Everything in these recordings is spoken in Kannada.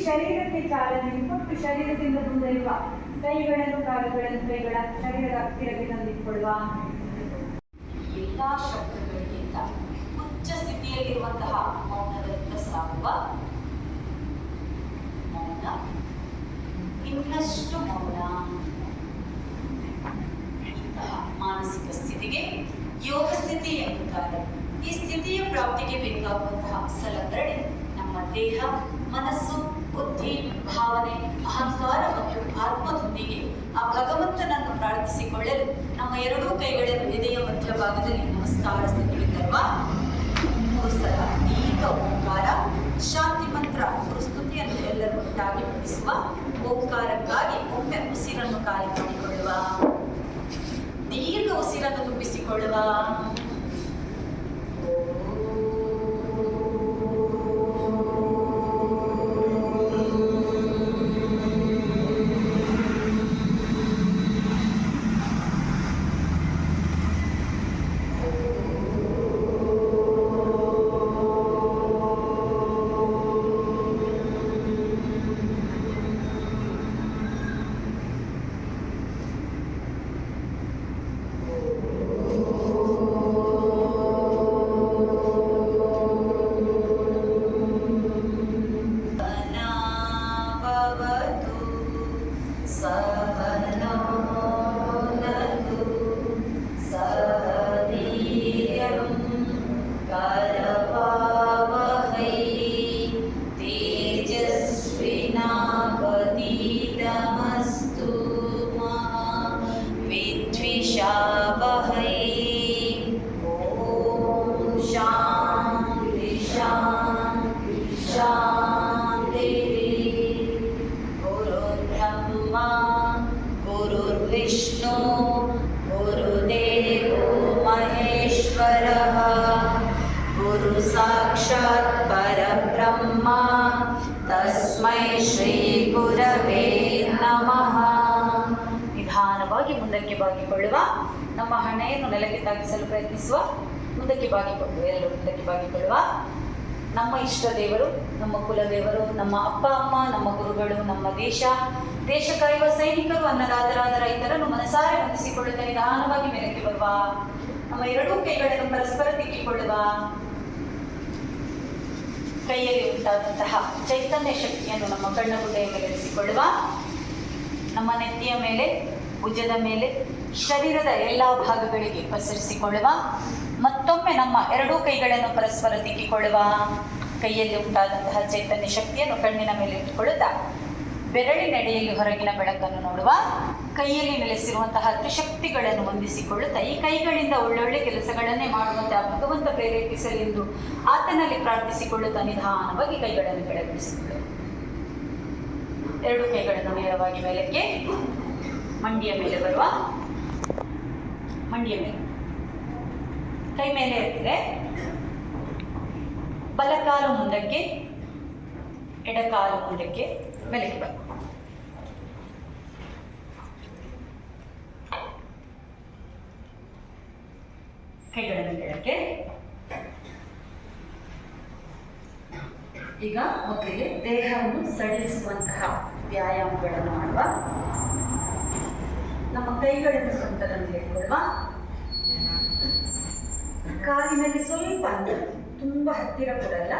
ಶರೀರಕ್ಕೆ ಚಾಲನೆ ಕೊಟ್ಟು ಶರೀರದಿಂದ ಮುಂದರಿಯುವ ಕೈಗಳನ್ನು ಕಾಲುಗಳನ್ನು ಶರೀರದ ಹತ್ತಿರಕ್ಕೆ ತಂದಿಟ್ಟುಕೊಳ್ಳುವ. ಎಲ್ಲ ಶಬ್ದಗಳಿಗಿಂತ ಉಚ್ಚ ಸ್ಥಿತಿಯಲ್ಲಿರುವಂತಹ ಮೌನದತ್ತ ಸಾಗುವ. ಮೌನ, ಇನ್ನಷ್ಟು ಮೌನ. ಇಂತಹ ಮಾನಸಿಕ ಸ್ಥಿತಿಗೆ ಯೋಗ ಸ್ಥಿತಿ ಎನ್ನುತ್ತಾರೆ. ಈ ಸ್ಥಿತಿಯ ಪ್ರಾಪ್ತಿಗೆ ಬೇಕಾಗುವಂತಹ ಸಲಕರಣೆ ನಮ್ಮ ದೇಹ, ಮನಸ್ಸು, ಬುದ್ಧಿ, ಭಾವನೆ, ಅಹಂಕಾರ ಮತ್ತು ಆತ್ಮದೊಂದಿಗೆ ಆ ಭಗವಂತನನ್ನು ಪ್ರಾರ್ಥಿಸಿಕೊಳ್ಳಲು ನಮ್ಮ ಎರಡೂ ಕೈಗಳನ್ನು ಎದೆಯ ಮಧ್ಯಭಾಗದಲ್ಲಿ ನಮಸ್ಕಾರ ಸ್ಥಿತಿಗೆ ತರುವ. 3 ಸಲ ದೀರ್ಘ ಓಂಕಾರ ಶಾಂತಿ ಮಂತ್ರ ಸ್ತುತಿಯನ್ನು ಎಲ್ಲರೂ ಒಟ್ಟಾಗಿ ಪಠಿಸುವ. ಓಂಕಾರಕ್ಕಾಗಿ ಒಮ್ಮೆ ಉಸಿರನ್ನು ಖಾಲಿ ಮಾಡಿಕೊಳ್ಳುವ. ದೀರ್ಘ ಉಸಿರನ್ನು ತುಂಬಿಸಿಕೊಳ್ಳುವ. विष्णु गुरुदेवो महेश्वरः गुरु साक्षात् परब्रह्म तस्मै ಶ್ರೀ ಗುರವೇ ನಮಃ. ನಿಧಾನವಾಗಿ ಮುಂದಕ್ಕೆ ಬಾಗಿಕೊಳ್ಳುವ. ನಮ್ಮ ಹಣೆಯನ್ನು ನೆಲಕ್ಕೆ ತಾಗಿಸಲು ಪ್ರಯತ್ನಿಸುವ. ಮುಂದಕ್ಕೆ ಬಾಗಿಕೊಂಡು ಎಲ್ಲರೂ ಮುಂದಕ್ಕೆ ಬಾಗಿಕೊಳ್ಳುವ. ನಮ್ಮ ಇಷ್ಟ ದೇವರು, ನಮ್ಮ ಕುಲದೇವರು, ನಮ್ಮ ಅಪ್ಪ ಅಮ್ಮ, ನಮ್ಮ ಗುರುಗಳು, ನಮ್ಮ ದೇಶ ಕಾಯುವ ಸೈನಿಕರು, ಅನ್ನದಾತರಾದ ರೈತರನ್ನು ಮನಸಾರೆ ವಂದಿಸಿಕೊಳ್ಳುತ್ತಾ ನಿಧಾನವಾಗಿ ಮೇಲಕ್ಕೆ ಬರುವ. ನಮ್ಮ ಎರಡೂ ಕೈಗಳನ್ನು ಪರಸ್ಪರ ತಿಕ್ಕಿಕೊಳ್ಳುವ. ಕೈಯಲ್ಲಿ ಉಂಟಾದಂತಹ ಚೈತನ್ಯ ಶಕ್ತಿಯನ್ನು ನಮ್ಮ ಕಣ್ಣಗುಡ್ಡೆಯ ಮೇಲೆ ಇರಿಸಿಕೊಳ್ಳುವ. ನಮ್ಮ ನೆತ್ತಿಯ ಮೇಲೆ, ಭುಜದ ಮೇಲೆ, ಶರೀರದ ಎಲ್ಲ ಭಾಗಗಳಿಗೆ ಪಸರಿಸಿಕೊಳ್ಳುವ. ಮತ್ತೊಮ್ಮೆ ನಮ್ಮ ಎರಡೂ ಕೈಗಳನ್ನು ಪರಸ್ಪರ ತಿಕ್ಕಿಕೊಳ್ಳುವ. ಕೈಯಲ್ಲಿ ಉಂಟಾದಂತಹ ಚೈತನ್ಯ ಶಕ್ತಿಯನ್ನು ಕಣ್ಣಿನ ಮೇಲೆ ಇಟ್ಟುಕೊಳ್ಳುತ್ತಾ ಬೆರಳಿನೆಡೆಯಲ್ಲಿ ಹೊರಗಿನ ಬೆಳಕನ್ನು ನೋಡುವ. ಕೈಯಲ್ಲಿ ನೆಲೆಸಿರುವಂತಹ ತ್ರಿಶಕ್ತಿಗಳನ್ನು ವಂದಿಸಿಕೊಳ್ಳುತ್ತಾ ಈ ಕೈಗಳಿಂದ ಒಳ್ಳೊಳ್ಳೆ ಕೆಲಸಗಳನ್ನೇ ಮಾಡುವಂತೆ ಆ ಭಗವಂತ ಪ್ರೇರೇಪಿಸಲಿ ಎಂದು ಆತನಲ್ಲಿ ಪ್ರಾರ್ಥಿಸಿಕೊಳ್ಳುತ್ತಾ ನಿಧಾನವಾಗಿ ಕೈಗಳನ್ನು ಕೆಳಗಿಳಿಸಿಕೊಳ್ಳುವ. ಎರಡು ಕೈಗಳನ್ನು ನೇರವಾಗಿ ಮೇಲಕ್ಕೆ, ಮಂಡಿಯ ಮೇಲೆ ಬರುವ. ಮಂಡಿಯ ಮೇಲೆ ಕೈ ಮೇಲೆ ಇರ್ತದೆ. ಬಲಕಾಲು ಮುಂದಕ್ಕೆ, ಎಡಕಾಲು ಮುಂದಕ್ಕೆ, ಮೇಲಕ್ಕೆ ಬರ. ಕೈಗಳನ್ನು ಕೆಳಕ್ಕೆ. ಈಗ ಮೊದಲಿಗೆ ದೇಹವನ್ನು ಸಡಿಲಿಸುವಂತಹ ವ್ಯಾಯಾಮಗಳನ್ನು ಮಾಡುವ. ನಮ್ಮ ಕೈಗಳನ್ನು ಸೊಂಟದಲ್ಲಿ ಇಟ್ಕೊಳ್ಳುವ. ಕಾಲಿನಲ್ಲಿ ಸ್ವಲ್ಪ ಅಂತರ, ತುಂಬ ಹತ್ತಿರ ಕೊಡಲ್ಲ,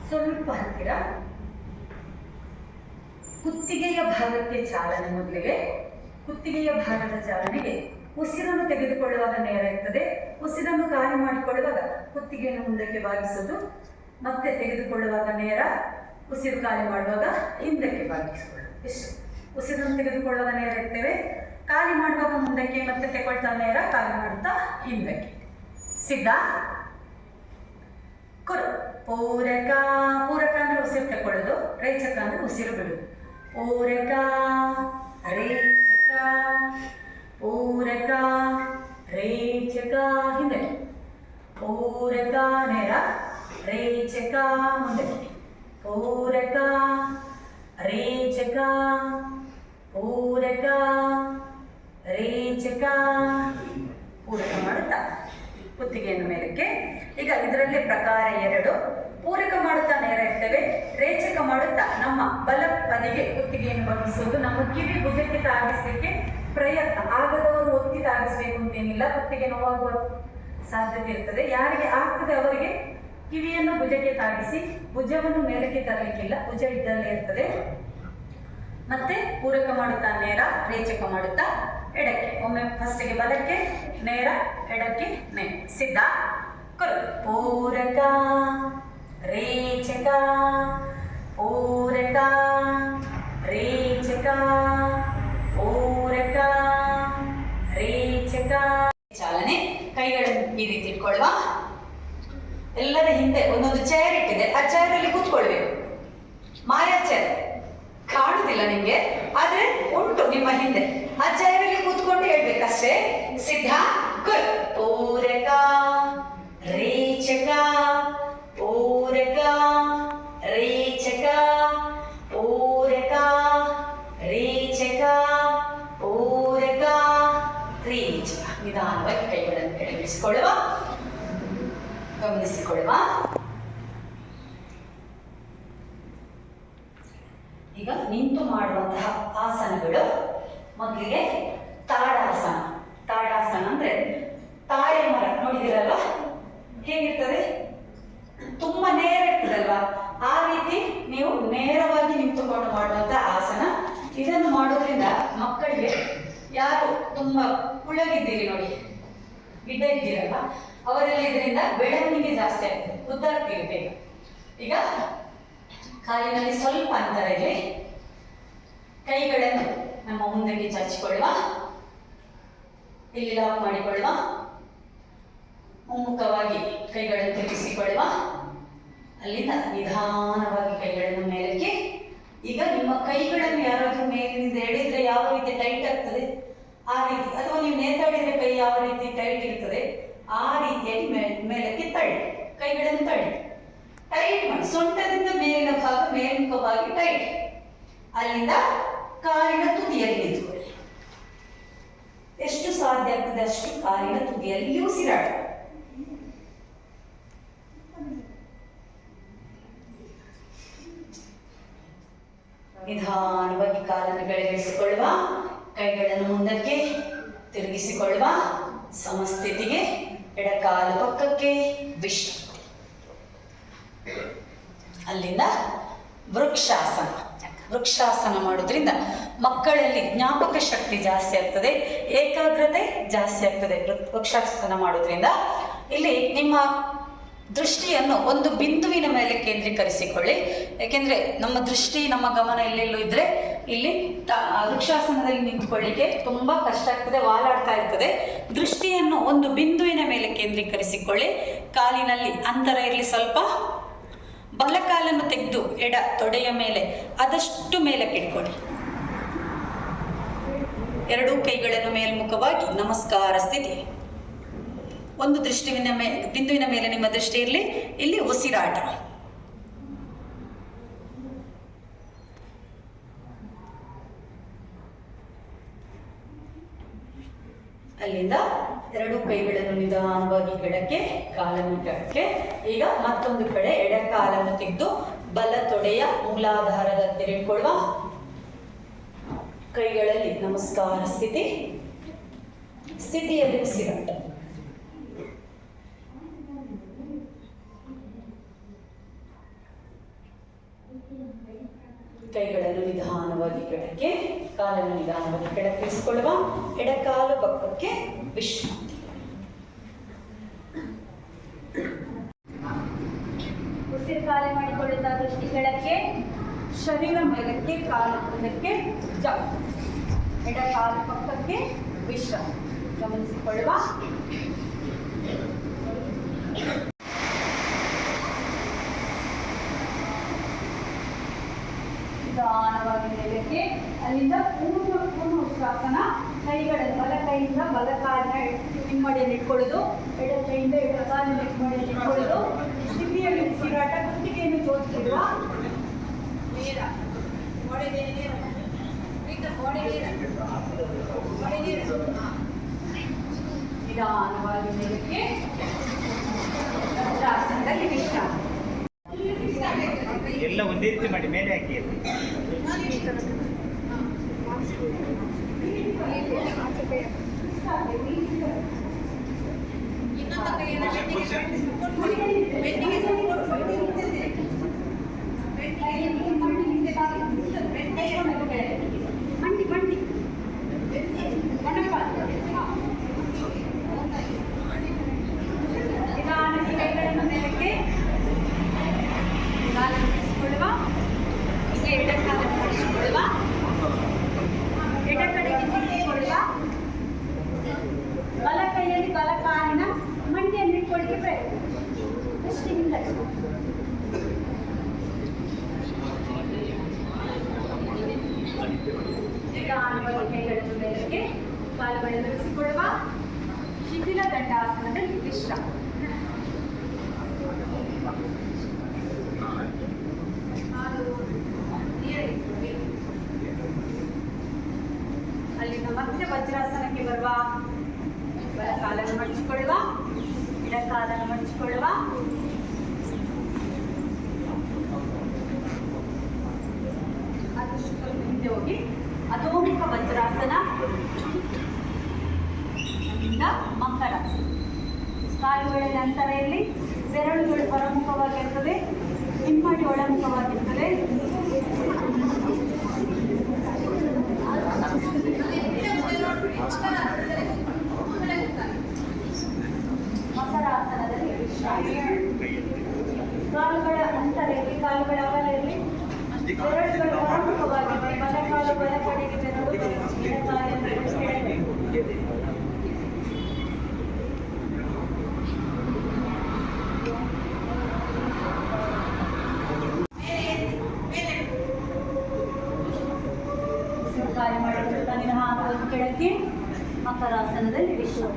ಸ್ವಲ್ಪ ಹತ್ತಿರ. ಕುತ್ತಿಗೆಯ ಭಾಗಕ್ಕೆ ಚಾಲನೆ. ಮೊದಲಿಗೆ ಕುತ್ತಿಗೆಯ ಭಾಗದ ಚಾಲನೆಗೆ ಉಸಿರನ್ನು ತೆಗೆದುಕೊಳ್ಳುವಾಗ ನೇರ ಇರ್ತದೆ. ಉಸಿರನ್ನು ಖಾಲಿ ಮಾಡಿಕೊಳ್ಳುವಾಗ ಕುತ್ತಿಗೆಯನ್ನು ಮುಂದಕ್ಕೆ ಬಾಗಿಸೋದು, ಮತ್ತೆ ತೆಗೆದುಕೊಳ್ಳುವಾಗ ನೇರ, ಉಸಿರು ಖಾಲಿ ಮಾಡುವಾಗ ಹಿಂದಕ್ಕೆ ಬಾಗಿಸಿಕೊಳ್ಳೋದು. ಇಷ್ಟು. ಉಸಿರನ್ನು ತೆಗೆದುಕೊಳ್ಳುವಾಗ ನೇರ ಇರ್ತೇವೆ, ಖಾಲಿ ಮಾಡುವಾಗ ಮುಂದಕ್ಕೆ, ಮತ್ತೆ ತೆಗೊಳ್ತಾ ನೇರ, ಖಾಲಿ ಮಾಡುತ್ತಾ ಹಿಂದಕ್ಕೆ. ಸಿದ್ಧ. ಕುರು. ಪೂರಕ. ಪೂರಕ ಅಂದ್ರೆ ಉಸಿರು ತಗೊಳ್ಳೋದು, ರೇಚಕ ಅಂದ್ರೆ ಉಸಿರು ಬಿಡುದು. ಪೂರಕ, ರೇಚಕ, ಪೂರಕ, ರೇಚಕ, ಹಿಂದಕ್ಕೆ. ಪೂರಕ ನೇರ, ರೇಚಕ ಮುಂದಕ್ಕೆ. ಪೂರಕ, ರೇಚಕ, ಪೂರಕ, ರೇಚಕ. ಪೂರಕ ಮಾಡುತ್ತಾ ಕುತ್ತಿಗೆಯನ್ನು ಮೇಲಕ್ಕೆ. ಈಗ ಇದರಲ್ಲಿ ಪ್ರಕಾರ 2. ಪೂರಕ ಮಾಡುತ್ತಾ ನೇರ ಇರ್ತೇವೆ, ರೇಚಕ ಮಾಡುತ್ತಾ ನಮ್ಮ ಬಲ ಬದಿಗೆ ಕುತ್ತಿಗೆಯನ್ನು ಬಗ್ಗಿಸುವುದು. ನಮ್ಮ ಕಿವಿ ಭುಜಕ್ಕೆ ತಾಗಿಸಲಿಕ್ಕೆ ಪ್ರಯತ್ನ. ಆಗದವರು ಒತ್ತಿ ತಾಗಿಸ್ಬೇಕು ಅಂತೇನಿಲ್ಲ, ಕುತ್ತಿಗೆ ನೋವಾಗುವ ಸಾಧ್ಯತೆ ಇರ್ತದೆ. ಯಾರಿಗೆ ಆಗ್ತದೆ ಅವರಿಗೆ ಕಿವಿಯನ್ನು ಭುಜಕ್ಕೆ ತಾಗಿಸಿ, ಭುಜವನ್ನು ಮೇಲಕ್ಕೆ ತರಲಿಕ್ಕಿಲ್ಲ, ಭುಜ ಇದ್ದಲ್ಲೇ ಇರ್ತದೆ. ಮತ್ತೆ ಪೂರಕ ಮಾಡುತ್ತಾ ನೇರ, ರೇಚಕ ಮಾಡುತ್ತಾ ಎಡಕ್ಕೆ. ಒಮ್ಮೆ ಫಸ್ಟಿಗೆ ಬಲಕ್ಕೆ ನೇರ, ಎಡಕ್ಕೆ ನೇರ. ಸಿದ್ಧ ಕರು. ಪೂರಕ ರೇಚಕ, ಪೂರಕ ರೇಚಕ, ಪೂರಕ ರೇಚಕ. ಚಾಲನೆ. ಕೈಗಳನ್ನು ಈ ರೀತಿ ಇಟ್ಕೊಳ್ಳುವ. ಎಲ್ಲರ ಹಿಂದೆ ಒಂದೊಂದು ಚೇರ್ ಇಟ್ಟಿದೆ, ಆ ಚೇರ್ ಅಲ್ಲಿ ಕೂತ್ಕೊಳ್ಬೇಕು. ಮಾಯಾ ಚೇರ್ ಕಾಣುದಿಲ್ಲ ನಿಮ್ಗೆ, ಆದ್ರೆ ಉಂಟು ನಿಮ್ಮ ಹಿಂದೆ. ಆ ಚೇರ್ ಅಲ್ಲಿ ಕೂತ್ಕೊಂಡು ಹೇಳ್ಬೇಕಷ್ಟೇ. ಸಿದ್ಧ ಕುಲ್. ಪೂರಕ ರೇಚಕ, ಪೂರಕ ರೇಚಕ, ಪೂರಕ ರೇಚಕ, ಪೂರಕ ರೇಚಕ. ನಿಧಾನವಾಗಿ ಕೈಗಳನ್ನು ಕೆಳಗಿಳಿಸಿಕೊಳ್ಳುವ, ಗಮನಿಸಿಕೊಳ್ಳುವ. ಈಗ ನಿಂತು ಮಾಡುವಂತಹ ಆಸನಗಳು. ಮೊದಲಿಗೆ ತಾಡಾಸನ. ತಾಡಾಸನ ಅಂದ್ರೆ ತಾಳೆ ಮರ ನೋಡಿದಿರಲ್ವಾ, ಹೇಗಿರ್ತದೆ? ತುಂಬಾ ನೇರ ಇರ್ತದಲ್ವಾ, ಆ ರೀತಿ ನೀವು ನೇರವಾಗಿ ನಿಂತುಕೊಂಡು ಮಾಡುವಂತ ಆಸನ. ಇದನ್ನು ಮಾಡೋದ್ರಿಂದ ಮಕ್ಕಳಿಗೆ, ಯಾರು ತುಂಬಾ ಕುಳ್ಳಗಿದ್ದೀರಿ ನೋಡಿ, ಗಿಡ್ಡ ಇದ್ದೀರಲ್ಲ, ಅವರೆಲ್ಲ ಇದರಿಂದ ಬೆಳವಣಿಗೆ ಜಾಸ್ತಿ ಆಗ್ತದೆ, ಉದ್ದಾಗ್ತೀರಿ ಬೇಗ. ಈಗ ಕಾಲಿನಲ್ಲಿ ಸ್ವಲ್ಪ ಅಂತರ ಇರಲಿ. ಕೈಗಳನ್ನು ನಮ್ಮ ಮುಂದಕ್ಕೆ ಚಾಚಿಕೊಳ್ಳುವ, ಇಲ್ಲಿ ಲಾಕ್ ಮಾಡಿಕೊಳ್ಳುವ. ಮುಮ್ಮುಖವಾಗಿ ಕೈಗಳನ್ನು ತಿರುಗಿಸಿಕೊಳ್ಳುವ. ಅಲ್ಲಿಂದ ನಿಧಾನವಾಗಿ ಕೈಗಳನ್ನು ಮೇಲಕ್ಕೆ. ಈಗ ನಿಮ್ಮ ಕೈಗಳನ್ನು ಯಾರಾದ್ರೂ ಮೇಲಿನಿಂದ ಎಳೆದ್ರೆ ಯಾವ ರೀತಿ ಟೈಟ್ ಆಗ್ತದೆ ಆ ರೀತಿ, ಅಥವಾ ನೀವು ನೇತಾಡಿದ್ರೆ ಕೈ ಯಾವ ರೀತಿ ಟೈಟ್ ಇರ್ತದೆ ಆ ರೀತಿಯಾಗಿ ಮೇಲಕ್ಕೆ ತಳ್ಳಿ, ಕೈಗಳನ್ನು ತಳ್ಳಿ, ಟೈಟ್ ಮಾಡಿ. ಸೊಂಟದಿಂದ ಮೇಲಿನ ಭಾಗ ಮೇಲ್ಮುಖವಾಗಿ ಟೈಟ್. ಅಲ್ಲಿಂದ ಕಾಲಿನ ತುದಿಯಲ್ಲಿ ನಿಂತುಕೊಳ್ಳಿ. ಎಷ್ಟು ಸಾಧ್ಯ ಆಗ್ತದೆ ಅಷ್ಟು ಕಾಲಿನ ತುದಿಯಲ್ಲಿ ಉಸಿರಾಡಿ. ನಿಧಾನವಾಗಿ ಕಾಲನ್ನು ಕೆಳಗಿಳಿಸಿಕೊಳ್ಳುವ. ಕೈಗಳನ್ನು ಮುಂದಕ್ಕೆ ತಿರುಗಿಸಿಕೊಳ್ಳುವ. ಸಮಸ್ಥಿತಿಗೆ. ಎಡಕಾಲು ಪಕ್ಕಕ್ಕೆ, ವಿಶ್ರಾಂತಿ. ಅಲ್ಲಿಂದ ವೃಕ್ಷಾಸನ. ವೃಕ್ಷಾಸನ ಮಾಡೋದ್ರಿಂದ ಮಕ್ಕಳಲ್ಲಿ ಜ್ಞಾಪಕ ಶಕ್ತಿ ಜಾಸ್ತಿ ಆಗ್ತದೆ, ಏಕಾಗ್ರತೆ ಜಾಸ್ತಿ ಆಗ್ತದೆ. ವೃಕ್ಷಾಸನ ಮಾಡೋದ್ರಿಂದ ಇಲ್ಲಿ ನಿಮ್ಮ ದೃಷ್ಟಿಯನ್ನು ಒಂದು ಬಿಂದುವಿನ ಮೇಲೆ ಕೇಂದ್ರೀಕರಿಸಿಕೊಳ್ಳಿ. ಯಾಕೆಂದ್ರೆ ನಮ್ಮ ದೃಷ್ಟಿ, ನಮ್ಮ ಗಮನ ಎಲ್ಲೆಲ್ಲೂ ಇದ್ರೆ ಇಲ್ಲಿ ವೃಕ್ಷಾಸನದಲ್ಲಿ ನಿಂತುಕೊಳ್ಳಿಕ್ಕೆ ತುಂಬಾ ಕಷ್ಟ ಆಗ್ತದೆ, ವಾಲಾಡ್ತಾ ಇರ್ತದೆ. ದೃಷ್ಟಿಯನ್ನು ಒಂದು ಬಿಂದುವಿನ ಮೇಲೆ ಕೇಂದ್ರೀಕರಿಸಿಕೊಳ್ಳಿ. ಕಾಲಿನಲ್ಲಿ ಅಂತರ ಇರಲಿ ಸ್ವಲ್ಪ. ಬಲಕಾಲನ್ನು ತೆಗೆದು ಎಡ ತೊಡೆಯ ಮೇಲೆ ಆದಷ್ಟು ಮೇಲಕ್ಕೆ ಇಟ್ಕೊಳ್ಳಿ. ಎರಡೂ ಕೈಗಳನ್ನು ಮೇಲ್ಮುಖವಾಗಿ ನಮಸ್ಕಾರ ಸ್ಥಿತಿ. ಒಂದು ಬಿಂದುವಿನ ಮೇಲೆ ನಿಮ್ಮ ದೃಷ್ಟಿ ಇರಲಿ. ಇಲ್ಲಿ ಉಸಿರಾಟ. ಅಲ್ಲಿಂದ ಎರಡು ಕೈಗಳನ್ನು ನಿಧಾನವಾಗಿ ಕೆಳಕ್ಕೆ, ಕಾಲನ್ನು ಕೆಳಕ್ಕೆ. ಈಗ ಮತ್ತೊಂದು ಕಡೆ ಎಡ ಕಾಲನ್ನು ತೆಗೆದು ಬಲ ತೊಡೆಯ ಮೂಲಾಧಾರದ ಹತ್ತಿರ ಇಟ್ಕೊಳ್ಳುವ. ಕೈಗಳಲ್ಲಿ ನಮಸ್ಕಾರ ಸ್ಥಿತಿ. ಸ್ಥಿತಿಯಲ್ಲಿ ಉಸಿರಾಟ. ಕೈಗಳನ್ನು ನಿಧಾನವಾಗಿ ಕೆಳಕ್ಕೆ, ಕಾಲನ್ನು ನಿಧಾನವಾಗಿ ಕೆಳಕ್ಕೆ ಇರಿಸಿಕೊಳ್ಳುವ. ಎಡಕಾಲು ಪಕ್ಕಕ್ಕೆ, ವಿಶ್ರಾಂತಿ. ಉಸಿರು ಖಾಲಿ ಮಾಡಿಕೊಳ್ಳುತ್ತಾ ದೃಷ್ಟಿ ಕೆಳಕ್ಕೆ, ಶರೀರ ಮೇಲಕ್ಕೆ, ಕಾಲು ಮುಂದಕ್ಕೆ, ಜಂಪ್. ಎಡಕಾಲು ಪಕ್ಕಕ್ಕೆ, ವಿಶ್ರಾಂತಿ. ಗಮನಿಸಿಕೊಳ್ಳುವ. ನಿಧಾನವಾಗಿ ಮೇಲಕ್ಕೆ. ಅಲ್ಲಿಂದ ಪೂರ್ಣ ಉಷ್ಟ್ರಾಸನ. ಕೈಗಳನ್ನು ಬಲ ಕೈಯಿಂದ ಬಲ ಕಾಲಿನ ಹಿಮ್ಮಡಿಯಲ್ಲಿ ಇಟ್ಕೊಳ್ಳೋದು, ಎಡ ಕೈಯಿಂದ ಎಡ ಕಾಲಿನ ಹಿಮ್ಮಡಿಯಲ್ಲಿ ಇಟ್ಕೊಳ್ಳೋದು. ಸ್ಥಿತಿಯಲ್ಲಿ ಉಸಿರಾಟ. ಕುತ್ತಿಗೆಯನ್ನು ಜೋಡಿಸಿರುವ. ನಿಧಾನವಾಗಿ ಮೇಲಕ್ಕೆ. ವಜ್ರಾಸನದಲ್ಲಿ ವಿಶ್ರಾಂತಿ. ಎಲ್ಲ ಒಂದೇ ರೀತಿ ಮಾಡಿ ಮೇಲೆ ಹಾಕಿ ಅಲ್ಲಿ. ಮಂಡಿ ಮಂಡಿ ನಿಧಾನಕ್ಕೆ ಕೈಗಳನ್ನು ಮೇಲಕ್ಕೆ ಕಾಲನ್ನು ಬಿಡಿಸಿಕೊಳ್ಳುವ, ಹೀಗೆ ಎಡಕಾಲನ್ನು ಬಿಡಿಸಿಕೊಳ್ಳುವ, ಎಡ ಕಡೆಗೆ ತಿರುಗಿಕೊಳ್ಳುವ, ಬಲ ಕೈಯಲ್ಲಿ ಬಲ ಕಾಲಿನ ಮಂಡಿಯನ್ನು ಇಟ್ಕೊಳ್ಳಿಕ್ಕೆ ಪ್ರಯತ್ನ ಅಷ್ಟೇ. ಹಿಂದೆ ನಿಧಾನವಾಗಿ ಕೈಗಳನ್ನು ಮೇಲಕ್ಕೆ ಕಾಲುಗಳನ್ನು ಬಿಡಿಸಿಕೊಳ್ಳುವ, ಶಿಥಿಲ ದಂಡಾಸನದಲ್ಲಿ ವಿಶ್ರಾಮ. ಅಲ್ಲಿಂದ ಮತ್ತೆ ವಜ್ರಾಸನಕ್ಕೆ ಬರುವ, ಬಲ ಕಾಲನ್ನು ಮಡಚಿಕೊಳ್ಳುವ, ಎಡ ಕಾಲನ್ನು ಮಡಚಿಕೊಳ್ಳುವ, ಆದಷ್ಟು ಸ್ವಲ್ಪ ಹಿಂದೆ ಹೋಗಿ ಅಧೋಮುಖ ವಜ್ರಾಸನ, ಅಲ್ಲಿಂದ ಮಂಕರಾಸನ. ಕಾಲುಗಳಲ್ಲಿ ಅಂತರ ಇರಲಿ, ಬೆರಳುಗಳು ಹೊರಮುಖವಾಗಿರ್ತದೆ, ಹಿಮ್ಮಡಿ ಒಳಮುಖವಾಗಿರ್ತದೆ. ಮಕರಾಸನದಲ್ಲಿ ವಿಶ್ರಾಮ. ಕಾಲುಗಳ ಅಂತರ ಇರಲಿ, ಕಾಲುಗಳ ಅಗಲ ಇರಲಿ, ಬೆರಳುಗಳು ಹೊರಮುಖವಾಗಿರಲಿ. ಬಲ ಕಾಲು ಬಲ ಕಡೆಗೆ ಬೆರಳು, ಎಡ ಕಾಲನ್ನು ಎಡಗಡೆ. ಕಾರ್ಯ ಮಾಡಿಕೊಳ್ಳುತ್ತಾ ನಿನ್ನ ಹಾಕುವನ್ನು ಕೆಳಕ್ಕೆ ಮಕರಾಸನದಲ್ಲಿ ವಿಶ್ರಾಮ.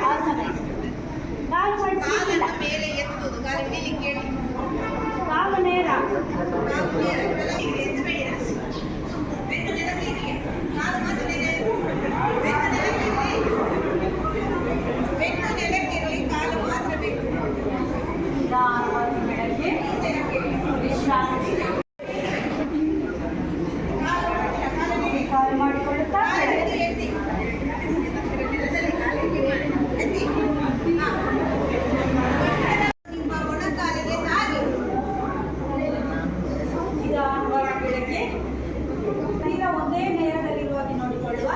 ಆಸನ ಕಾಲು ಮಡಿಸಿಲ್ಲ, ಕಾಲು ನೇರ, ನಿಧಾನವಾಗಿ ಬೆಳಗ್ಗೆ ವಿಶ್ರಾಂತಿ. ಕಾಲು ಮಾಡಿಕೊಳ್ಳುತ್ತಾ ನಿಧಾನವಾಗಿ ಬೆಳಗ್ಗೆ ತೀರ ಒಂದೇ ನೇರದಲ್ಲಿರುವಾಗಿ ನೋಡಿಕೊಳ್ಳುವ.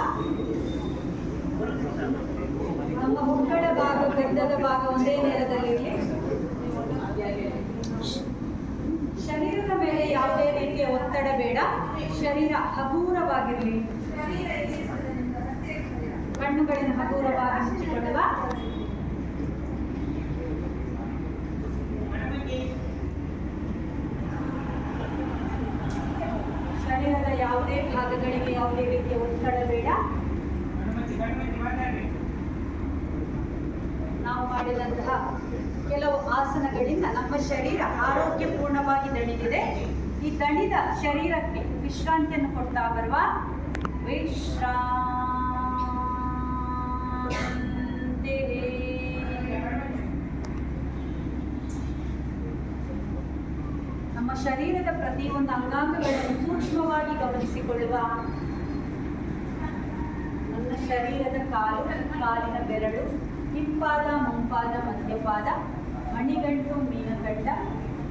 ನಮ್ಮ ಮುಕ್ಕಳ ಭಾಗ, ಗಡ್ಡದ ಭಾಗ ಒಂದೇ ನೇರದಲ್ಲಿರಲಿ. ಶರೀರದ ಮೇಲೆ ಯಾವುದೇ ರೀತಿಯ ಒತ್ತಡ ಬೇಡ, ಶರೀರ ಹಗೂರವಾಗಿರಲಿ. ಕಣ್ಣುಗಳನ್ನು ಹಗೂರವಾಗಿ ಮುಚ್ಚಿಕೊಳ್ಳುವ. ಶರೀರದ ಯಾವುದೇ ಭಾಗಗಳಿಗೆ ಯಾವುದೇ ರೀತಿಯ ಒತ್ತಡ ಬೇಡ. ನಾವು ಮಾಡಿದಂತಹ ಕೆಲವು ಆಸನಗಳಿಂದ ನಮ್ಮ ಶರೀರ ಆರೋಗ್ಯಪೂರ್ಣವಾಗಿ ದಣಿದಿದೆ. ಈ ದಣಿದ ಶರೀರಕ್ಕೆ ವಿಶ್ರಾಂತಿಯನ್ನು ಕೊಡ್ತಾ ಬರುವ ವಿಶ್ರಾಂತಿ. ನಮ್ಮ ಶರೀರದ ಪ್ರತಿಯೊಂದು ಅಂಗಾಂಗಗಳನ್ನು ಸೂಕ್ಷ್ಮವಾಗಿ ಗಮನಿಸಿಕೊಳ್ಳುವ. ನನ್ನ ಶರೀರದ ಕಾಲು, ಕಾಲಿನ ಬೆರಳು, ಹಿಂಪಾದ, ಮುಂಪಾದ, ಮಧ್ಯಪಾದ, ಮಣಿಗಂಟು, ಮೀನಗಡ್ಡ,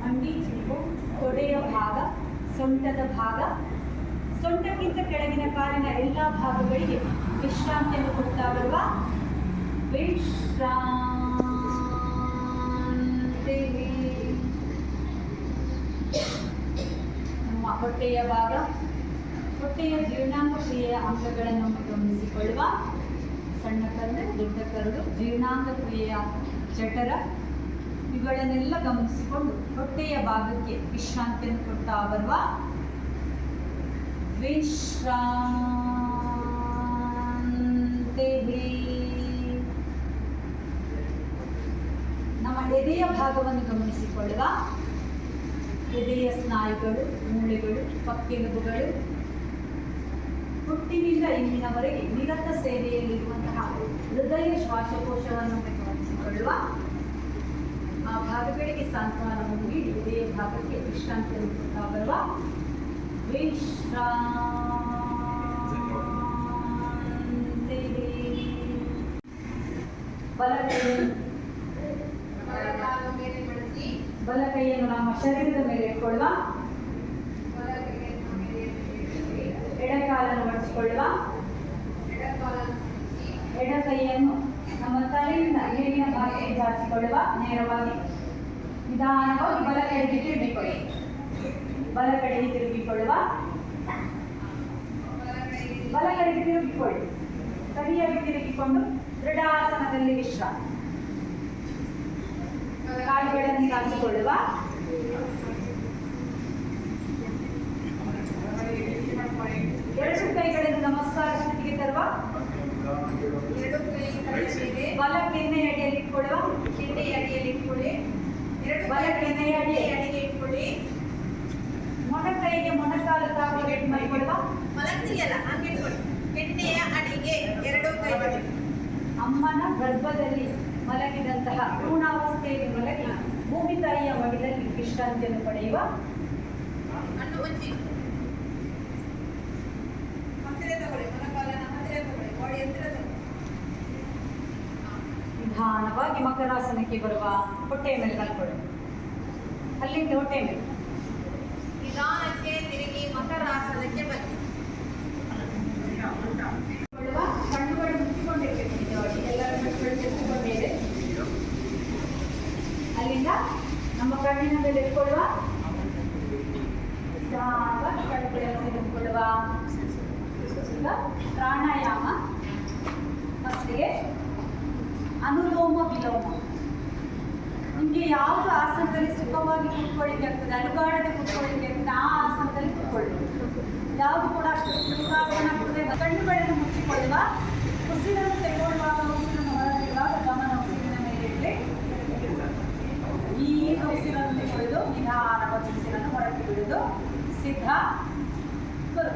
ಮಂಡಿ, ಚಿಪ್ಪು, ತೊಡೆಯ ಭಾಗ, ಸೊಂಟದ ಭಾಗ, ಸೊಂಟಕ್ಕಿಂತ ಕೆಳಗಿನ ಕಾಲಿನ ಎಲ್ಲ ಭಾಗಗಳಿಗೆ ವಿಶ್ರಾಂತಿಯನ್ನು ಕೊಡ್ತಾ ಬರುವ ವಿಶ್ರಾಂತಿ. ನಮ್ಮ ಹೊಟ್ಟೆಯ ಭಾಗ, ಹೊಟ್ಟೆಯ ಜೀರ್ಣಾಂಗ ಕ್ರಿಯೆಯ ಅಂಗಗಳನ್ನು ಗಮನಿಸಿಕೊಳ್ಳುವ. ಸಣ್ಣ ಕರಳು, ದೊಡ್ಡ ಕರಳು, ಜೀರ್ಣಾಂಗ ಕ್ರಿಯೆಯ ಜಠರ, ಇವುಗಳನ್ನೆಲ್ಲ ಗಮನಿಸಿಕೊಂಡು ಹೊಟ್ಟೆಯ ಭಾಗಕ್ಕೆ ವಿಶ್ರಾಂತಿಯನ್ನು ಕೊಡ್ತಾ ಬರುವ ವಿಶ್ರಾಂತಿ. ನಮ್ಮ ಎದೆಯ ಭಾಗವನ್ನು ಗಮನಿಸಿಕೊಳ್ಳುವ. ಎದೆಯ ಸ್ನಾಯುಗಳು, ಮೂಳೆಗಳು, ಪಕ್ಕೆಲುಬುಗಳು, ಹುಟ್ಟಿನಿಂದ ಇಂದಿನವರೆಗೆ ನಿರತ ಸೇವೆಯಲ್ಲಿರುವಂತಹ ಹೃದಯ ಶ್ವಾಸಕೋಶವನ್ನು ಗಮನಿಸಿಕೊಳ್ಳುವ. ಆ ಭಾಗಗಳಿಗೆ ಸಾಂತ್ವನವನ್ನು ನೀಡಿ ಹೃದಯ ಭಾಗಕ್ಕೆ ವಿಶ್ರಾಂತಿಯನ್ನು ಕೊಡ್ತಾ ಬರುವ. ಬಲ ಕೈಯನ್ನು ನಮ್ಮ ಶರೀರದ ಮೇಲೆ ಇಟ್ಕೊಳ್ಳುವ. ಎಡಕಾಲನ್ನು ಮಡಿಸಿಕೊಳ್ಳುವ. ಎಡ ಕೈಯನ್ನು ನಮ್ಮ ತಲೆಯಿಂದ ಮೇಲಿನ ಭಾಗಕ್ಕೆ ಚಾಚಿಕೊಳ್ಳುವ. ನೇರವಾಗಿ ನಿಧಾನವಾಗಿ ಬಲ ಕಡೆಗೆ ತಿರುಗಿಕೊಳ್ಳಿ. ಬಲ ಕಡೆಗೆ ತಿರುಗಿಕೊಳ್ಳುವ. ಬಲ ಕಡೆಗೆ ತಿರುಗಿಕೊಳ್ಳಿ. ಸರಿಯಾಗಿ ತಿರುಗಿಕೊಂಡು ದೃಢಾಸನದಲ್ಲಿ ವಿಶ್ರಾಂತಿ. ಕಾಲುಗಳನ್ನು ಚಾಚಿಕೊಳ್ಳುವ. ಎರಡು ಕೈಗಳನ್ನು ನಮಸ್ಕಾರ ಸ್ಥಿತಿಗೆ ತರುವ. ಬಲ ಕೆನ್ನೆಯ ಅಡಿಯಲ್ಲಿ ಇಟ್ಕೊಳ್ಳುವ. ಕೆನ್ನೆಯ ಅಡಿಯಲ್ಲಿ ಇಟ್ಕೊಳ್ಳಿ. ಬಲ ಕೆನ್ನೆಯ ಅಡಿಗೆ ಇಟ್ಕೊಳ್ಳಿ. ಮೊಣಕೈಗೆ ಮೊಣಕಾಲು ತಾಗಿ ಮಾಡಿಕೊಳ್ಳುವ. ಮಲಗ್ತಿಯಲ್ಲ ಹಂಗೆ ಇಟ್ಕೊಳ್ಳಿ. ಕೆನ್ನೆಯ ಅಡಿಗೆ ಎರಡು ಕೈಗಳು. ಅಮ್ಮನ ಗರ್ಭದಲ್ಲಿ ಮಲಗಿದಂತಹ ಭ್ರೂಣಾವಸ್ಥೆಯಲ್ಲಿ ಮಲಗಿ ಭೂಮಿ ತಾಯಿಯ ಮಡಿಲಲ್ಲಿ ವಿಶ್ರಾಂತಿಯನ್ನು ಪಡೆಯುವ. ಹಣ್ಣು ಮುಚ್ಚಿ ಹತ್ತಿರ ತಗೊಳ್ಳಿ. ಮೊಣಕಾಲನ್ನು ಹತ್ತಿರ ತಗೊಳ್ಳಿ. ಬಾಡಿ ಹತ್ತಿರ ತಗೊಳ್ಳಿ. ನಿಧಾನವಾಗಿ ಮಕರಾಸನಕ್ಕೆ ಬರುವ. ಹೊಟ್ಟೆಯ ಮೇಲೆ ಕಲ್ಕೊಳ್ಳಿ. ಅಲ್ಲಿಂದ ಹೊಟ್ಟೆ ಮೇಲೆ ನಿಧಾನಕ್ಕೆ ತಿರುಗಿ ಮಕರಾಸನಕ್ಕೆ ಬನ್ನಿ. ಕಣ್ಣುಗಳು ಮುಚ್ಚಿಕೊಂಡಿರ್ಬೇಕು. ನಿಜವಾಗಿ ಎಲ್ಲರ ಕಣ್ಣುಗಳು ಮುಚ್ಚಿಕೊಂಡಿದೆ. ಅಲ್ಲಿಂದ ನಮ್ಮ ಕಣ್ಣಿನ ಮೇಲೆ ಇಟ್ಕೊಳ್ಳುವ. ಕಣ್ಣುಗಳನ್ನು ಇಟ್ಕೊಳ್ಳುವ. ಈಗ ಪ್ರಾಣಾಯಾಮ ಫಸ್ಟಿಗೆ ಅನುಲೋಮ ವಿಲೋಮ. ನಿಮಗೆ ಯಾವುದು ಆಸನದಲ್ಲಿ ಸುಖವಾಗಿ ಕೂತ್ಕೊಳ್ಳಿಕ್ಕೆ ಆಗ್ತದೆ, ಅಲುಗಾಡದೆ ಕೂತ್ಕೊಳ್ಳಿಕ್ಕೆ ಆಗ್ತದೆ, ಆ ಆಸನದಲ್ಲಿ ಕೂತ್ಕೊಳ್ಳಿ. ಯಾವುದು ಕೂಡ ಸುಖಾಸನ ಆಗ್ತದೆ. ಕಣ್ಣುಗಳನ್ನು ಮುಚ್ಚಿಕೊಳ್ಳುವ. ಉಸಿರನ್ನು ತೆಗೆದುಕೊಳ್ಳುವಾಗ ಉಸಿರನ್ನು ಹೊರಗಿಡುವಾಗ ಗಮನ ಉಸಿರಿನ ಮೇಲೆ ಇಟ್ಟರೆ ಈಗ ಉಸಿರನ್ನು ತೆಗೆದುಕೊಳ್ಳೋದು. ನಿಧಾನವಾಗಿ ಉಸಿರನ್ನು ಹೊರಗೆ ಬಿಡುವುದು. ಸಿದ್ಧ ಗುರು.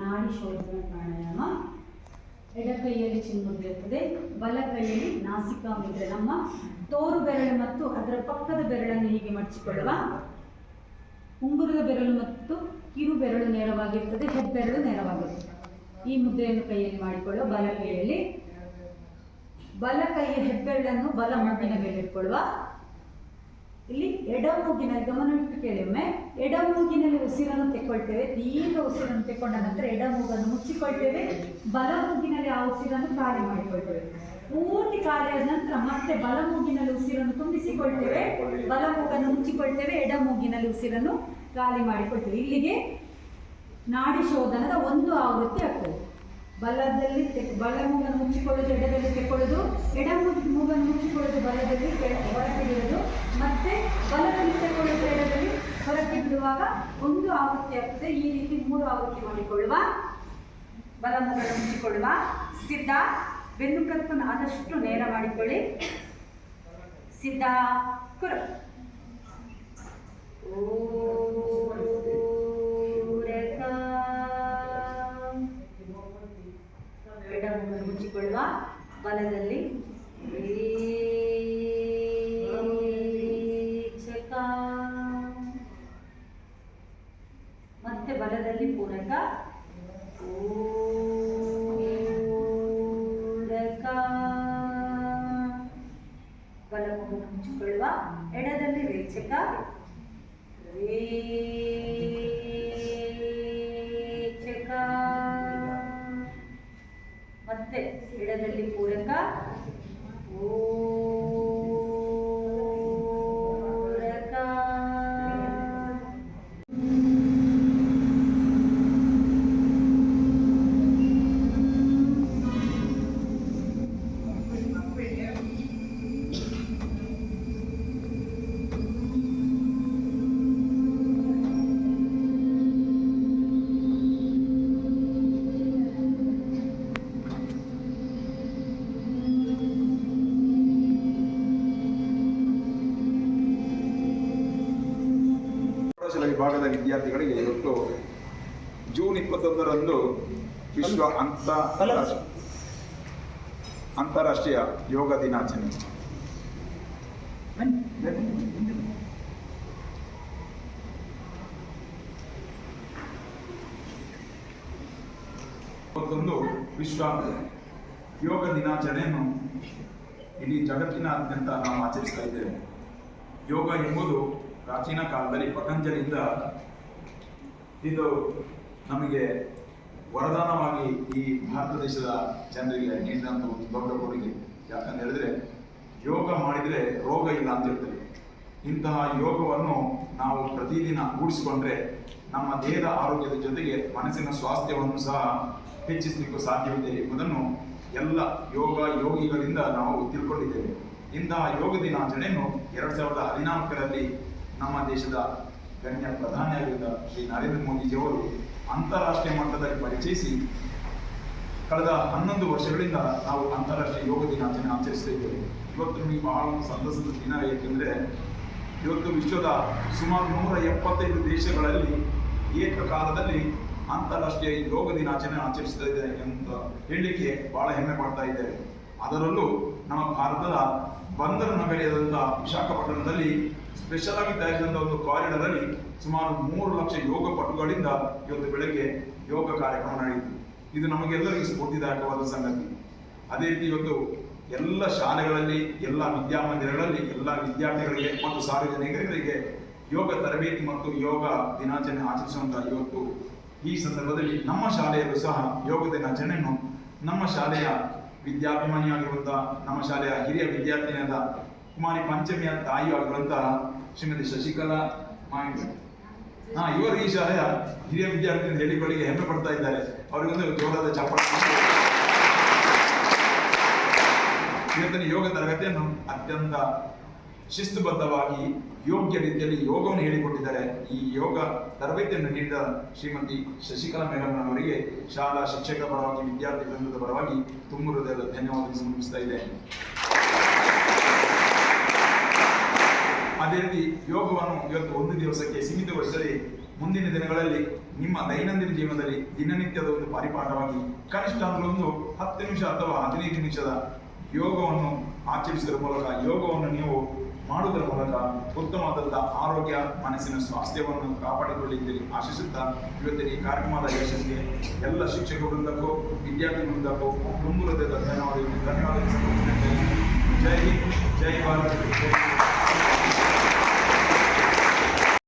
ನಾಡಿ ಶೋಧನ ಪ್ರಾಣಾಯಾಮ. ಎಡಕೈಯಲ್ಲಿ ಚಿನ್ಮುದ್ರೆ ಇರ್ತದೆ, ಬಲ ಕೈಯಲ್ಲಿ ನಾಸಿಕಾ ಮುದ್ರೆ. ನಮ್ಮ ತೋರು ಬೆರಳು ಮತ್ತು ಅದರ ಪಕ್ಕದ ಬೆರಳನ್ನು ಹೀಗೆ ಮಡಚಿಕೊಳ್ಳುವ. ಉಂಗುರದ ಬೆರಳು ಮತ್ತು ಕಿರು ಬೆರಳು ನೇರವಾಗಿರ್ತದೆ, ಹೆಬ್ಬೆರಳು ನೇರವಾಗಿರ್ತದೆ. ಈ ಮುದ್ರೆಯನ್ನು ಕೈಯಲ್ಲಿ ಮಾಡಿಕೊಳ್ಳುವ. ಬಲ ಕೈಯಲ್ಲಿ ಬಲ ಕೈಯ ಹೆಬ್ಬೆರಳನ್ನು ಬಲ ಮೂಗಿನ ಮೇಲೆ ಇಟ್ಕೊಳ್ಳುವ. ಇಲ್ಲಿ ಎಡ ಮೂಗಿನ ಗಮನವಿಟ್ಟು ಕೇಳಿ ಒಮ್ಮೆ. ಎಡ ಮೂಗಿನಲ್ಲಿ ಉಸಿರನ್ನು ತೆಕ್ಕೊಳ್ತೇವೆ. ದೀರ್ಘ ಉಸಿರನ್ನು ತೆಕ್ಕೊಂಡ ನಂತರ ಎಡ ಮೂಗನ್ನು ಮುಚ್ಚಿಕೊಳ್ತೇವೆ. ಬಲ ಮೂಗಿನಲ್ಲಿ ಆ ಉಸಿರನ್ನು ಖಾಲಿ ಮಾಡಿಕೊಳ್ತೇವೆ. ಪೂರ್ತಿ ಖಾಲಿ ಆದ ನಂತರ ಮತ್ತೆ ಬಲ ಮೂಗಿನಲ್ಲಿ ಉಸಿರನ್ನು ತುಂಬಿಸಿಕೊಳ್ತೇವೆ. ಬಲ ಮೂಗನ್ನು ಮುಚ್ಚಿಕೊಳ್ತೇವೆ. ಎಡ ಮೂಗಿನಲ್ಲಿ ಉಸಿರನ್ನು ಖಾಲಿ ಮಾಡಿಕೊಳ್ತೇವೆ. ಇಲ್ಲಿಗೆ ನಾಡಿ ಶೋಧನದ ಒಂದು ಆವೃತ್ತಿ ಆಗ್ತದೆ. ಬಲದಲ್ಲಿ ಬಲ ಮೂಗನ್ನು ಮುಚ್ಚಿಕೊಳ್ಳೋದು, ಎಡದಲ್ಲಿ ತೆಕ್ಕೊಳ್ಳೋದು. ಎಡ ಮೂಗನ್ನು ಮುಚ್ಚಿಕೊಳ್ಳೋದು, ಬಲದಲ್ಲಿ ಹೊರಗೆ ಬಿಡೋದು. ಮತ್ತೆ ಬಲದಲ್ಲಿ ತೆಕ್ಕೊಳ್ಳೋದು, ಎಡದಲ್ಲಿ ಹೊರಗೆ ಬಿಡುವಾಗ ಒಂದು ಆವೃತ್ತಿ ಆಗ್ತದೆ. ಈ ರೀತಿ 3 ಆವೃತ್ತಿ ಮಾಡಿಕೊಳ್ಳುವ. ಬಲ ಮೂಗನ್ನು ಮುಚ್ಚಿಕೊಳ್ಳುವ. ಸಿದ್ಧ. ಬೆನ್ನು ಕತ್ತನ್ನು ಆದಷ್ಟು ನೇರ ಮಾಡಿಕೊಳ್ಳಿ. ಸಿದ್ಧ ಕುರು. ಎಡ ಮೂಗನ್ನು ಮುಚ್ಚಿಕೊಳ್ಳುವ. ಬಲದಲ್ಲಿ ಮತ್ತೆ ಬಲದಲ್ಲಿ ಪೂರಕ. ಬಲ ಮೂಗನ್ನು ಮುಚ್ಚಿಕೊಳ್ಳುವ. ಎಡದಲ್ಲಿ ರೇಚಕ. ಮತ್ತೆ ಎಡದಲ್ಲಿ ಪೂರಕ ಪೂರಕ. ಪ್ರೌಢಶಾಲಾ ವಿಭಾಗದ ವಿದ್ಯಾರ್ಥಿಗಳಿಗೆ ಇವತ್ತು ಜೂನ್ 21ರಂದು ವಿಶ್ವ ಅಂತಾರಾಷ್ಟ್ರೀಯ ಯೋಗ ದಿನಾಚರಣೆ. ಇವತ್ತೊಂದು ವಿಶ್ವ ಯೋಗ ದಿನಾಚರಣೆಯನ್ನು ಇಡೀ ಜಗತ್ತಿನಾದ್ಯಂತ ನಾವು ಆಚರಿಸ್ತಾ ಇದ್ದೇವೆ. ಯೋಗ ಎಂಬುದು ಪ್ರಾಚೀನ ಕಾಲದಲ್ಲಿ ಪತಂಜಲಿಯಿಂದ ಇದು ನಮಗೆ ವರದಾನವಾಗಿ ಈ ಭಾರತ ದೇಶದ ಜನರಿಗೆ ನೀಡಿದಂಥ ಒಂದು ದೊಡ್ಡ ಕೊಡುಗೆ. ಯಾಕಂತ ಹೇಳಿದ್ರೆ ಯೋಗ ಮಾಡಿದರೆ ರೋಗ ಇಲ್ಲ ಅಂತ ಹೇಳ್ತಾರೆ. ಇಂತಹ ಯೋಗವನ್ನು ನಾವು ಪ್ರತಿದಿನ ಕೂಡಿಸಿಕೊಂಡ್ರೆ ನಮ್ಮ ದೇಹದ ಆರೋಗ್ಯದ ಜೊತೆಗೆ ಮನಸ್ಸಿನ ಸ್ವಾಸ್ಥ್ಯವನ್ನು ಸಹ ಹೆಚ್ಚಿಸಲಿಕ್ಕೂ ಸಾಧ್ಯವಿದೆ ಎಂಬುದನ್ನು ಎಲ್ಲ ಯೋಗಿಗಳಿಂದ ನಾವು ತಿಳ್ಕೊಂಡಿದ್ದೇವೆ. ಇಂತಹ ಯೋಗ ದಿನಾಚರಣೆಯನ್ನು 2014ರಲ್ಲಿ ನಮ್ಮ ದೇಶದ ಗಣ್ಯ ಪ್ರಧಾನಿಯಾಗಿದ್ದ ಶ್ರೀ ನರೇಂದ್ರ ಮೋದಿಜಿಯವರು ಅಂತಾರಾಷ್ಟ್ರೀಯ ಮಟ್ಟದಲ್ಲಿ ಪರಿಚಯಿಸಿ ಕಳೆದ 11 ವರ್ಷಗಳಿಂದ ನಾವು ಅಂತಾರಾಷ್ಟ್ರೀಯ ಯೋಗ ದಿನಾಚರಣೆ ಆಚರಿಸ್ತಾ ಇದ್ದೇವೆ. ಇವತ್ತು ನಮಗೆ ಬಹಳ ಒಂದು ಸಂತಸದ ದಿನ. ಏಕೆಂದರೆ ಇವತ್ತು ವಿಶ್ವದ ಸುಮಾರು 175 ದೇಶಗಳಲ್ಲಿ ಏಕಕಾಲದಲ್ಲಿ ಅಂತಾರಾಷ್ಟ್ರೀಯ ಯೋಗ ದಿನಾಚರಣೆ ಆಚರಿಸ್ತಾ ಇದೆ ಅಂತ ಹೇಳಲಿಕ್ಕೆ ಬಹಳ ಹೆಮ್ಮೆ ಪಡ್ತಾ ಇದ್ದೇವೆ. ಅದರಲ್ಲೂ ನಮ್ಮ ಭಾರತದ ಬಂದರ ನಗರಿಯಾದಂಥ ವಿಶಾಖಪಟ್ಟಣದಲ್ಲಿ ಸ್ಪೆಷಲ್ ಆಗಿ ತಯಾರಿಸಿದಂಥ ಒಂದು ಕಾರಿಡಾರ್ ಅಲ್ಲಿ ಸುಮಾರು 3 ಲಕ್ಷ ಯೋಗ ಪಟುಗಳಿಂದ ಇವತ್ತು ಬೆಳಗ್ಗೆ ಯೋಗ ಕಾರ್ಯಕ್ರಮ ನಡೆಯಿತು. ಇದು ನಮಗೆಲ್ಲರಿಗೂ ಸ್ಫೂರ್ತಿದಾಯಕವಾದ ಸಂಗತಿ. ಅದೇ ರೀತಿ ಇವತ್ತು ಎಲ್ಲ ಶಾಲೆಗಳಲ್ಲಿ, ಎಲ್ಲ ವಿದ್ಯಾಮಂದಿರಗಳಲ್ಲಿ, ಎಲ್ಲ ವಿದ್ಯಾರ್ಥಿಗಳಿಗೆ ಮತ್ತು ಸಾರ್ವಜನಿಕರಿಗೆ ಯೋಗ ತರಬೇತಿ ಮತ್ತು ಯೋಗ ದಿನಾಚರಣೆ ಆಚರಿಸುವಂತಹ ಇವತ್ತು ಈ ಸಂದರ್ಭದಲ್ಲಿ ನಮ್ಮ ಶಾಲೆಯಲ್ಲೂ ಸಹ ಯೋಗ ದಿನಾಚರಣೆಯನ್ನು ನಮ್ಮ ಶಾಲೆಯ ವಿದ್ಯಾಭಿಮಾನಿಯಾಗಿರುವಂತಹ ನಮ್ಮ ಶಾಲೆಯ ಹಿರಿಯ ವಿದ್ಯಾರ್ಥಿನಿಯಾದ ಕುಮಾರಿ ಪಂಚಮಿಯ ತಾಯಿಯೂ ಆಗಿರುವಂತಹ ಶ್ರೀಮತಿ ಶಶಿಕಲಾ ಮಾಹಿತಿ ಇವರು ಈ ಶಾಲೆಯ ಹಿರಿಯ ವಿದ್ಯಾರ್ಥಿ ಅಂತ ಹೇಳಿಕೊಳ್ಳಿಕ್ಕೆ ಹೆಮ್ಮೆ ಪಡ್ತಾ ಇದ್ದಾರೆ. ಅವರಿಗೊಂದು ಜೋರಾದ ಚಪ್ಪಾಳೆ. ಇವತ್ತಿನ ಯೋಗ ತರಗತಿಯನ್ನು ಅತ್ಯಂತ ಶಿಸ್ತುಬದ್ಧವಾಗಿ ಯೋಗ್ಯ ರೀತಿಯಲ್ಲಿ ಯೋಗವನ್ನು ಹೇಳಿಕೊಟ್ಟಿದ್ದಾರೆ. ಈ ಯೋಗ ತರಬೇತಿಯನ್ನು ನೀಡಿದ ಶ್ರೀಮತಿ ಶಶಿಕಲಾ ಮೇಡಮ್ ಅವರಿಗೆ ಶಾಲಾ ಶಿಕ್ಷಕರ ಪರವಾಗಿ, ವಿದ್ಯಾರ್ಥಿ ವೃಂದದ ಪರವಾಗಿ ತುಂಬ ಹೃದಯದ ಧನ್ಯವಾದ ಸಮರ್ಪಿಸ್ತಾ ಇದೆ. ಅದೇ ರೀತಿ ಯೋಗವನ್ನು ಇವತ್ತು ಒಂದು ದಿವಸಕ್ಕೆ ಸೀಮಿತಗೊಳಿಸದೆ ಮುಂದಿನ ದಿನಗಳಲ್ಲಿ ನಿಮ್ಮ ದೈನಂದಿನ ಜೀವನದಲ್ಲಿ ದಿನನಿತ್ಯದ ಒಂದು ಪರಿಪಾಠವಾಗಿ ಕನಿಷ್ಠ ಒಂದು 10 ನಿಮಿಷ ಅಥವಾ 15 ನಿಮಿಷದ ಯೋಗವನ್ನು ಆಚರಿಸುವುದರ ಮೂಲಕ, ಯೋಗವನ್ನು ನೀವು ಮಾಡುವುದರ ಮೂಲಕ ಉತ್ತಮವಾದಂಥ ಆರೋಗ್ಯ, ಮನಸ್ಸಿನ ಸ್ವಾಸ್ಥ್ಯವನ್ನು ಕಾಪಾಡಿಕೊಳ್ಳಿದ್ದೀರಿ ಆಶಿಸುತ್ತಾ ಇವತ್ತಿನ ಈ ಕಾರ್ಯಕ್ರಮದ ಯಶಸ್ಸಿಗೆ ಎಲ್ಲ ಶಿಕ್ಷಕ ವೃಂದಕ್ಕೂ, ವಿದ್ಯಾರ್ಥಿ ವೃಂದಕ್ಕೂ ತುಂಬ ಹೃದಯದ ಧನ್ಯವಾದ. ಜೈ ಹಿಂದ್, ಜೈ ಭಾರತ್, ಜೈ